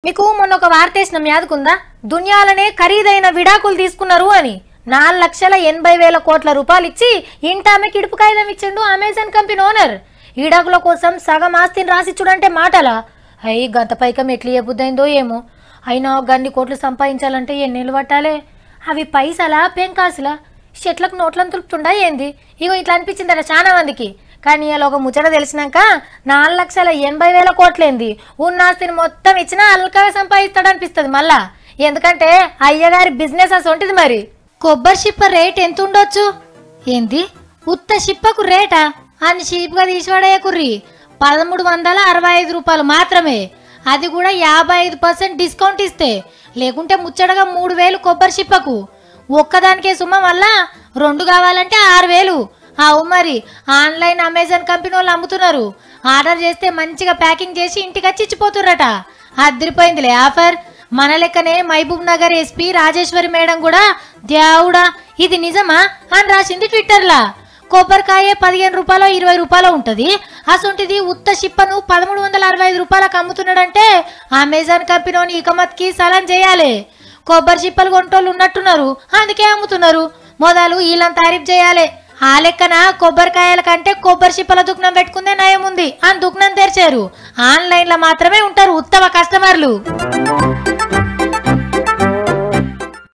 మీకు మొన్న ఒక వార్త వేసిన యాదకుందా? దునియాలనే ఖరీదైన విడాకులు తీసుకున్నారు అని 4,80,000 కోట్ల రూపాయలు ఇచ్చి ఇంటామెకి ఇడుపు కాగితం ఇచ్చిండు అమెజాన్ కంపెనీ ఓనర్. ఈడాకుల కోసం సగం ఆస్తిని రాసిచ్చుడంటే మాటలా? అయ్యి గంత పైకం ఎట్లా చెబుద్దైందో ఏమో. అయినా గన్ని కోట్లు సంపాదించాలంటే ఎన్నేళ్ళు పట్టాలే? అవి పైసలా పెంకాసులా? చెట్లకు నోట్లను తులుపుతుండా ఏంది? ఇగో ఇట్లా అనిపించిందట చాలా మందికి. కానీ ఇలా ఒక ముచ్చట తెలిసినాక 4,80,000 కోట్లేంది ఉన్న ఆస్తిని మొత్తం ఇచ్చినా అల్కగా సంపాదిస్తాడు అనిపిస్తుంది మళ్ళా. ఎందుకంటే అయ్యగారి బిజినెస్ అసొంటిది. మరి కొబ్బరి షిప్ప రేట్ ఎంత ఉండొచ్చు? ఏంది ఉత్త షిప్పకు రేటా అని షీప్గా తీసివాడయ్యకుర్రి 1,365 రూపాయలు మాత్రమే. అది కూడా 55% డిస్కౌంట్ ఇస్తే. లేకుంటే ముచ్చటగా 3,000 కొబ్బరి షిప్పకు. ఒక్కదానికే సుమ్మ వల్ల 2 కావాలంటే 6,000. అవు మరి ఆన్లైన్ అమెజాన్ కంపెనీ వాళ్ళు అమ్ముతున్నారు. ఆర్డర్ చేస్తే మంచిగా ప్యాకింగ్ చేసి ఇంటికి వచ్చి ఇచ్చిపోతుర్రట. అదిరిపోయిందిలే ఆఫర్. మన లెక్కనే మహబూబ్ నగర్ ఎస్పీ రాజేశ్వరి మేడం కూడా దేవుడా ఇది నిజమా అని రాసింది ట్విట్టర్లా. కొబ్బరికాయ 15 రూపాయలు 20 రూపాయలు ఉంటుంది. అసొంటిది ఉత్త షిప్పను 1,365 రూపాయలకు అమ్ముతున్నాడంటే అమెజాన్ కంపెనీ ఇకమత్కి సలాం చేయాలి. కొబ్బరి షిప్పలు కొంటోళ్ళు ఉన్నట్టున్నారు, అందుకే అమ్ముతున్నారు. మొదలు వీళ్ళని తారీఫ్ చేయాలి. ఆ లెక్కన కొబ్బరికాయల కంటే కొబ్బరి షిప్పల దుకాణం పెట్టుకుందే నయం ఉంది అని దుకాణం తెరిచారు. ఆన్లైన్లో మాత్రమే ఉంటారు ఉత్తమ కస్టమర్లు.